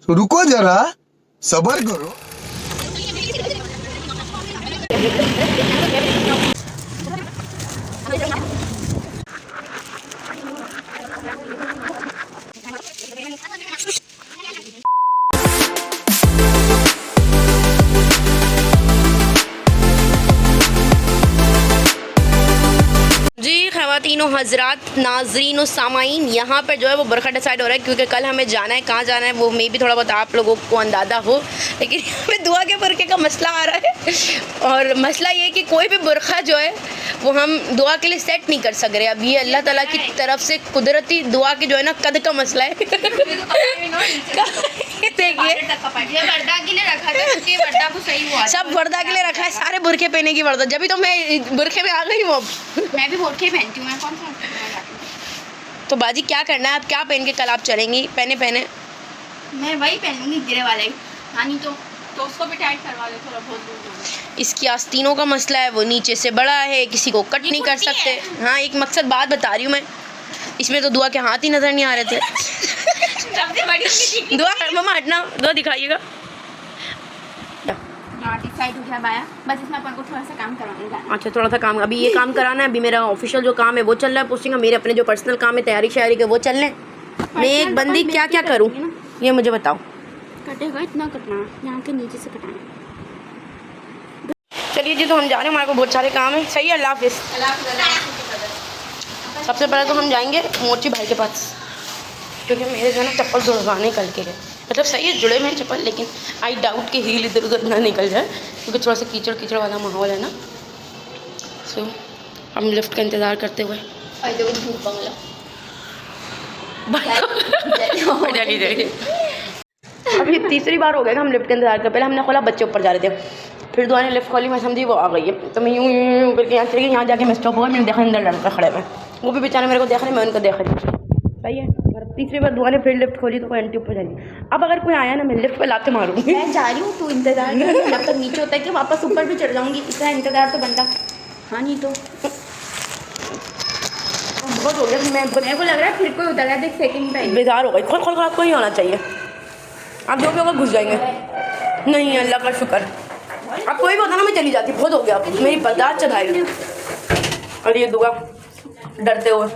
रुको जरा, सबर करो। जी ख़वातीनो हज़रात नाज़रीन सामाइन, यहाँ पर जो है वो बरखा डिसाइड हो रहा है क्योंकि कल हमें जाना है। कहाँ जाना है वो मे भी थोड़ा बहुत आप लोगों को अंदाज़ा हो, लेकिन हमें दुआ के बुरखे का मसला आ रहा है। और मसला ये है कि कोई भी बुरखा जो है वो हम दुआ के लिए सेट नहीं कर सक रहे। अब ये अल्लाह ताला की तरफ से कुदरती दुआ की जो है ना कद का मसला है। देखिए सब वर्दा के लिए रखा है, सारे बुरखे पहने की वर्दा, जब भी तो मैं बुरखे में आ गई हूँ। अब मैं भी बुरखे पहनती हूँ, मैं कौन सा तो बाजी क्या करना है, आप क्या पहन के कल आप चलेंगी? पहने मैं वही पहनूंगी गिरे वाले। हाँ नहीं तो उसको भी टाइट करवा ले थोड़ा बहुत दूर। इसकी आस्तीनों का मसला है, वो नीचे से बड़ा है, किसी को कट नहीं कर सकते। हाँ एक मकसद बात बता रही हूँ मैं, इसमें तो दुआ के हाथ ही नज़र नहीं आ रहे थे। सबसे बड़ी दुआ मम्मा हटना, दुआ दिखाइएगा। डिसाइड हो गया बाया, बस इसमें अपन को थोड़ा सा काम करवाना। अच्छा थोड़ा सा काम, अभी ये काम कराना है। अभी मेरा ऑफिशियल जो काम है वो चल रहा है पोस्टिंग का, मेरे अपने जो पर्सनल काम है तैयारी शयारी के वो चल रहे हैं। मैं एक बंदी क्या क्या करूँ ये मुझे बताओ। कटेगा इतना कटना, यहाँ के नीचे से कटाना। चलिए जी, तो हम जा रहे हैं, हमारे को बहुत सारे काम है। सही है, अल्लाह हाफिज़। सबसे पहले तो हम जाएंगे मोची भाई के पास, क्योंकि मेरे जो है ना चप्पल जुड़वाने कल के लिए, मतलब सही है जुड़े में चप्पल, लेकिन आई डाउट कि हील इधर उधर ना निकल जाए, क्योंकि थोड़ा सा कीचड़ कीचड़ वाला माहौल है ना। सो हम लिफ्ट का इंतज़ार करते हुए अभी तीसरी बार हो गया कि हम लिफ्ट का इंतज़ार कर। पहले हमने खोला, बच्चे ऊपर जा रहे थे, फिर दुआ ने लिफ्ट खोली, मैं समझी वो आ गई है, तो मैं यूँ करके यहाँ चली गई। यहाँ जाके मैं स्टॉप हुआ, मैंने देखा अंदर लड़का खड़े हुए, वो भी बेचारे मेरे को देख रहे, मैं उनको देख रही। सही है। और तीसरी बार दुआ ने फिर लिफ्ट खोली तो कोई आंटी ऊपर जाएगी। अब अगर कोई आया ना मैं लिफ्ट पे लाते मारूंगी। मैं जा रही हूँ, तू इंतजार कर जब तक नीचे होता है कि वापस ऊपर भी चढ़ जाऊँगी, इतना इंतजार तो बनता। हाँ नहीं तो बहुत हो गया। मेरे को लग रहा है फिर कोई उतर गया, देख सेकंड पे बेजार हो गई। खोल खोल आपको नहीं होना चाहिए, आप जो भी होगा घुस जाएंगे। नहीं अल्लाह का शुक्र, अब कोई भी होता ना मैं चली जाती। बहुत हो गया, अब मेरी बर्दाश्त चढ़ाई। और ये दुआ डरते हुए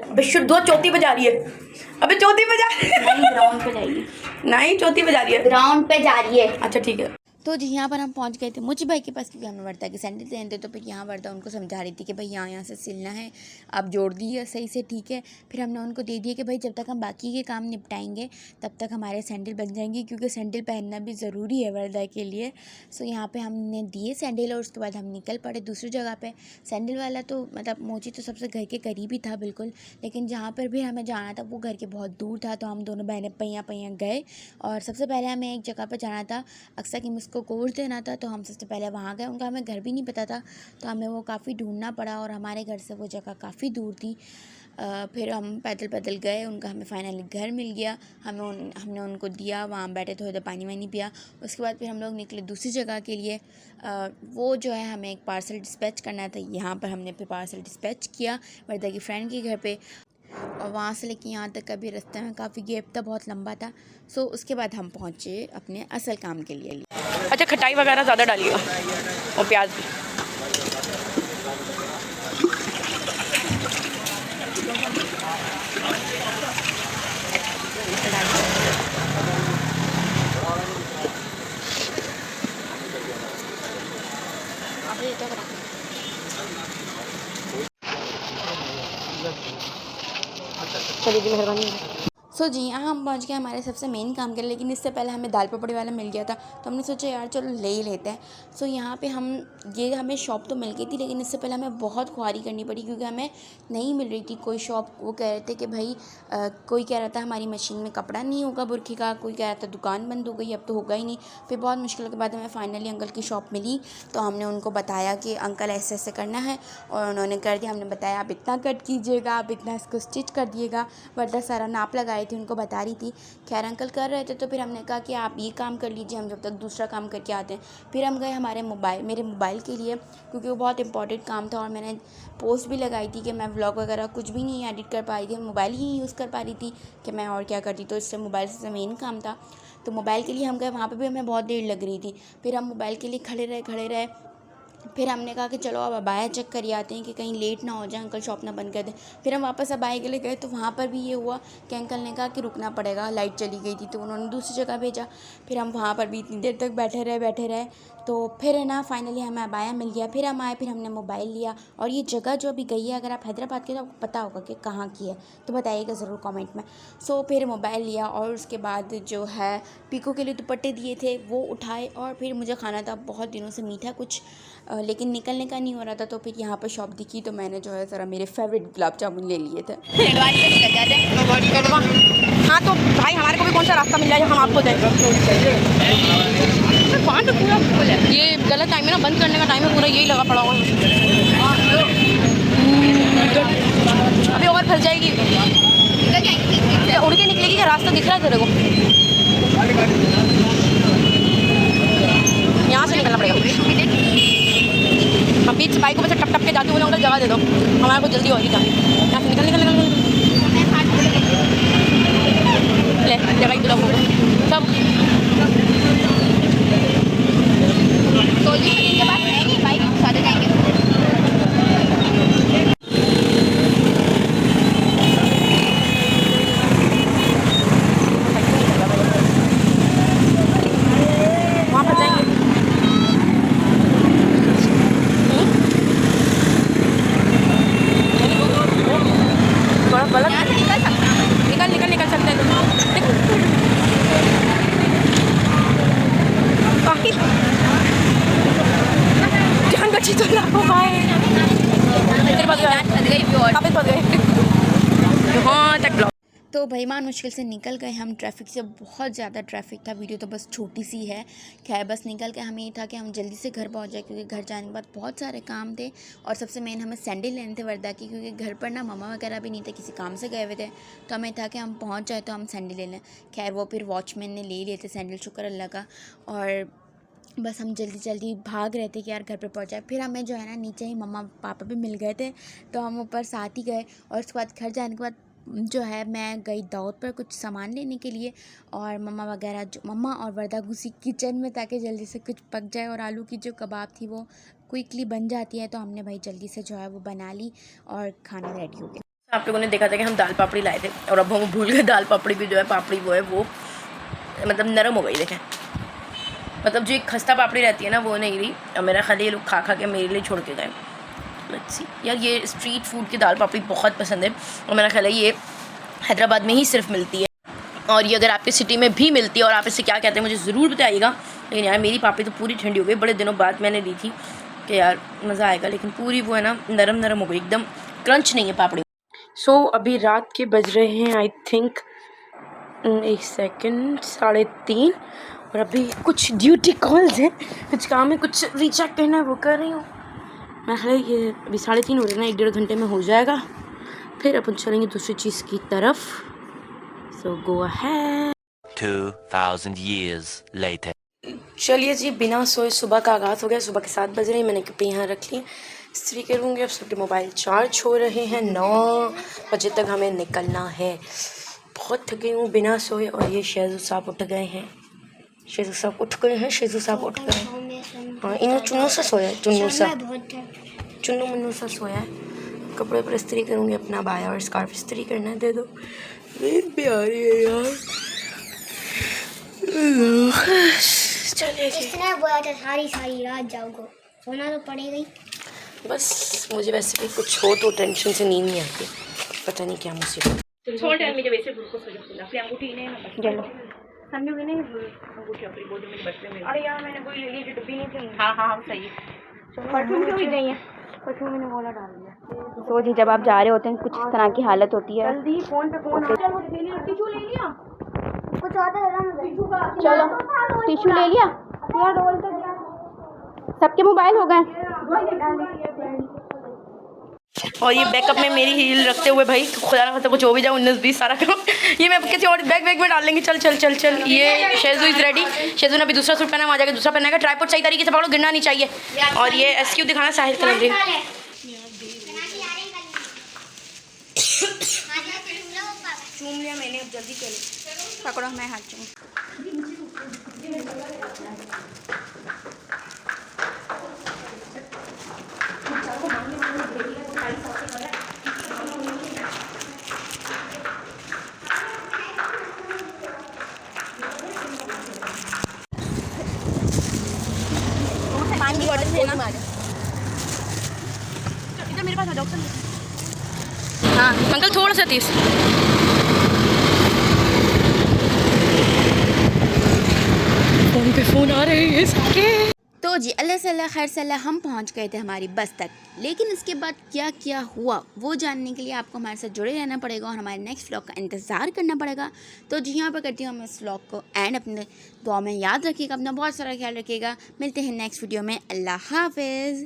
अबे शुद्ध दुआ चौथी पे जा रही है। अबे चौथी पे जा रही है, ग्राउंड पे जाइए। नहीं चौथी पे जा रही है, ग्राउंड पे जा रही है। अच्छा ठीक है। तो जी यहाँ पर हम पहुँच गए थे मोची भाई के पास, क्योंकि हमें वर्ता के सैंडल देने थे। तो फिर यहाँ वर्ता उनको समझा रही थी कि भाई यहाँ से सिलना है, आप जोड़ दिए सही से, ठीक है। फिर हमने उनको दे दिया कि भाई जब तक हम बाकी के काम निपटाएंगे तब तक हमारे सैंडल बन जाएंगे, क्योंकि सैंडल पहनना भी ज़रूरी है वर्दा के लिए। सो यहाँ पर हमने दिए सैंडल और उसके बाद हम निकल पड़े दूसरी जगह पर। सैंडल वाला तो मतलब मोची तो सबसे घर के करीब ही था बिल्कुल, लेकिन जहाँ पर भी हमें जाना था वो घर के बहुत दूर था। तो हम दोनों बहनें पैया गए, और सबसे पहले हमें एक जगह पर जाना था, अक्सर कि मुझको कोर्स देना था। तो हम सबसे पहले वहाँ गए, उनका हमें घर भी नहीं पता था, तो हमें वो काफ़ी ढूंढना पड़ा, और हमारे घर से वो जगह काफ़ी दूर थी। फिर हम पैदल गए, उनका हमें फाइनली घर मिल गया। हमने उनको दिया, वहाँ बैठे थोड़ा देर पानी वानी पिया। उसके बाद फिर हम लोग निकले दूसरी जगह के लिए। वो जो है हमें एक पार्सल डिस्पैच करना था, यहाँ पर हमने फिर पार्सल डिस्पैच किया वर्दा की फ्रेंड के घर पे, और वहाँ से लेके यहाँ तक का भी रास्ते में काफ़ी गैप था, बहुत लंबा था। सो उसके बाद हम पहुँचे अपने असल काम के लिए। अच्छा खटाई वगैरह ज़्यादा डालिएगा और प्याज भी। चलिए जी मेहरबानी। सो जी यहाँ हम पहुँच गए हमारे सबसे मेन काम के लिए, लेकिन इससे पहले हमें दाल पकौड़ी वाला मिल गया था, तो हमने सोचा यार चलो ले ही लेते हैं। सो यहाँ पे हमें शॉप तो मिल गई थी, लेकिन इससे पहले हमें बहुत ख्वारी करनी पड़ी, क्योंकि हमें नहीं मिल रही थी कोई शॉप। वो कह रहे थे कि भाई कोई कह रहा था हमारी मशीन में कपड़ा नहीं होगा बुरखे का, कोई कह रहा था दुकान बंद हो गई, अब तो होगा ही नहीं। फिर बहुत मुश्किल के बाद हमें फाइनली अंकल की शॉप मिली, तो हमने उनको बताया कि अंकल ऐसे ऐसे करना है, और उन्होंने कर दिया। हमने बताया आप इतना कट कीजिएगा, आप इतना इसको स्टिच कर दिएगा। वर्दा सारा नाप लगाए आई थी उनको बता रही थी। खैर अंकल कर रहे थे तो फिर हमने कहा कि आप ये काम कर लीजिए, हम जब तक दूसरा काम करके आते हैं। फिर हम गए मेरे मोबाइल के लिए, क्योंकि वो बहुत इंपॉर्टेंट काम था और मैंने पोस्ट भी लगाई थी कि मैं व्लॉग वगैरह कुछ भी नहीं एडिट कर पा रही थी, मोबाइल ही यूज़ कर पा रही थी कि मैं और क्या करती। तो इससे मोबाइल से मेन काम था, तो मोबाइल के लिए हम गए। वहाँ पे भी हमें बहुत देर लग रही थी। फिर हम मोबाइल के लिए खड़े रहे। फिर हमने कहा कि चलो अब अबाया चेक कर आते हैं कि कहीं लेट ना हो जाए, अंकल शॉप ना बंद कर दें। फिर हम वापस अबाया के लिए गए तो वहाँ पर भी ये हुआ कि अंकल ने कहा कि रुकना पड़ेगा, लाइट चली गई थी, तो उन्होंने दूसरी जगह भेजा। फिर हम वहाँ पर भी इतनी देर तक बैठे रहे। तो फिर है ना फाइनली हमें अबाया मिल गया। फिर हम आए, फिर हमने मोबाइल लिया। और ये जगह जो अभी गई है, अगर आप हैदराबाद के तो आपको पता होगा कि कहाँ की है, तो बताइएगा ज़रूर कमेंट में। फिर मोबाइल लिया और उसके बाद जो है पीको के लिए दुपट्टे दिए थे वो उठाए। और फिर मुझे खाना था बहुत दिनों से मीठा कुछ, लेकिन निकलने का नहीं हो रहा था। तो फिर यहाँ पर शॉप दिखी तो मैंने जो है ज़रा मेरे फेवरेट गुलाब जामुन ले लिए थे। एडवाइस से निकल जाते हैं। हाँ तो भाई हमारे को भी कौन सा रास्ता मिल जाए हम आपको दें। वहाँ तो पूरा फुल है, ये गलत टाइम है ना, बंद करने का टाइम है, पूरा यही लगा पड़ा हुआ है। अभी ओवर फंस जाएगी, उड़ के निकलेगी। क्या रास्ता दिख रहा है तेरे को? यहाँ से निकलना पड़ेगा। हम बीच बाइकों में से टप के जाते हुए उधर जगह दे दो, हमारे को जल्दी होगी। यहाँ से निकल ले जगह ही दो सब। तो के पास रहेगी बाइक, साथ जाएंगे। वहाँ पर जाएंगे। थोड़ा गलत निकल सकते हैं। जान बची तो लाखों पाए हाँ तक ब्लॉक। तो भईमान मुश्किल से निकल गए हम। ट्रैफिक से बहुत ज़्यादा ट्रैफिक था, वीडियो तो बस छोटी सी है। खैर बस निकल के हमें ये था कि हम जल्दी से घर पहुंच जाए, क्योंकि घर जाने के बाद बहुत सारे काम थे। और सबसे मेन हमें सैंडल लेने थे वर्दा की, क्योंकि घर पर ना मम्मा वगैरह भी नहीं थे, किसी काम से गए हुए थे। तो हमें था कि हम पहुँच जाए तो हम सैंडल ले लें। खैर वो फिर वॉचमैन ने ले लिए थे सैंडल, शुक्र अल्लाह का। और बस हम जल्दी भाग रहे थे कि यार घर पे पहुँच जाए। फिर हमें जो है ना नीचे ही मम्मा पापा भी मिल गए थे, तो हम ऊपर साथ ही गए। और उसके बाद घर जाने के बाद जो है मैं गई दाऊद पर कुछ सामान लेने के लिए। और मम्मा और वर्दा घुसी किचन में ताकि जल्दी से कुछ पक जाए। और आलू की जो कबाब थी वो क्विकली बन जाती है, तो हमने भाई जल्दी से जो है वो बना ली और खाना रेडी हो गया। आप लोगों ने देखा था कि हम दाल पापड़ी लाए थे और अब हम भूल गए दाल पापड़ी भी जो है पापड़ी वो है वो मतलब नरम हो गई। देखें मतलब जो एक खस्ता पापड़ी रहती है ना वो नहीं रही। और मेरा ख्याल ये लोग खा के मेरे लिए छोड़ के गए। लेट्स सी यार, ये स्ट्रीट फूड की दाल पापड़ी बहुत पसंद है और मेरा ख्याल है ये हैदराबाद में ही सिर्फ मिलती है। और ये अगर आपकी सिटी में भी मिलती है और आप इसे क्या कहते हैं मुझे ज़रूर बताइएगा। लेकिन यार मेरी पापड़ी तो पूरी ठंडी हो गई, बड़े दिनों बाद मैंने ली थी कि यार मज़ा आएगा, लेकिन पूरी वो है ना नरम हो गई, एकदम क्रंच नहीं है पापड़ी। अभी रात के बज रहे हैं आई थिंक 1 सेकेंड 3:30 और अभी कुछ ड्यूटी कॉल्स हैं, कुछ काम है, कुछ रीचेक करना है, वो कर रही हूँ। मैं ख्याल ये अभी 3:30 हो रहे हैं ना, 1-1.5 घंटे में हो जाएगा। फिर अपन चलेंगे दूसरी चीज़ की तरफ। सो गो अहेड। 2000 years later. चलिए जी, बिना सोए सुबह का आगाज़ हो गया। सुबह के 7 बज रहे हैं, मैंने कपड़े यहाँ रख लिए, इस्त्री करूँगी। अब सबके मोबाइल चार्ज हो रहे हैं, 9 बजे तक हमें निकलना है। बहुत थकी हूँ बिना सोए। और ये शेजू साहब उठ गए हैं, शेजू साहब उठ गए। हाँ इन चुन्नू से सोया है, चुन्नू मुन्नू सा सोया है। कपड़े पर इस्त्री करूँगी, अपना बाया और स्कार्फ इस्त्री करना है, दे दो। नींद भी आ रही है यार। चलिए इसने बोला था सारी रात जाओगे, सोना तो पड़ेगा ही। बस मुझे वैसे भी कुछ हो तो टेंशन से नींद नहीं आती, पता नहीं क्या मुसीबत। छोड़ यार मुझे वैसे ग्रुप को सजा अपनी अंगूठी नहीं ना चलो समझो कि नहीं अंगूठी अपनी बोझ में बचने में। अरे यार मैंने कोई ले ली जो डब्बी नहीं थी। हाँ सही है। परफ्यूम क्यों नहीं चाहिए? परफ्यूम मैंने बोला डाल दिया। तो जी जब आप जा रहे होते हैं कुछ इस तरह की हालत होती है। जल्दी फोन पे फोन टिश्यू ले लिया, कुछ आता है ना, चलो टिश्यू ले लिया, सबके मोबाइल हो गए। और ये बैकअप में मेरी हील रखते हुए भाई खुदा ना खास्ता कुछ हो भी जाए 19-20 सारा काम ये मैं किसी और बैग में डाल लेंगे। चल चल चल चल ये शेजू इज़ रेडी। शेजू ने अभी दूसरा सूट पहना, वहाँ जाकर दूसरा पहना है। ट्राइपॉड सही तरीके से पकड़ो, गिरना नहीं चाहिए। और ये एसक्यू दिखाना साहिल का नजरी चूम लिया मैंने, अब जल्दी चलो पकड़ो, मैं हाथ चूम। पानी की बॉटल देना। इधर मेरे पास आ जाओ। हाँ अंकल थोड़ा सा तेज। फोन पे फोन आ रहे हैं इसके। तो जी अल्लाह सल्ला खैर सल्ला हम पहुंच गए थे हमारी बस तक, लेकिन इसके बाद क्या क्या हुआ वो जानने के लिए आपको हमारे साथ जुड़े रहना पड़ेगा और हमारे नेक्स्ट व्लॉग का इंतज़ार करना पड़ेगा। तो जी यहाँ पर करती हूँ हम इस व्लॉग को एंड। अपने दुआ में याद रखिएगा, अपना बहुत सारा ख्याल रखिएगा। मिलते हैं नेक्स्ट वीडियो में। अल्लाह हाफिज़।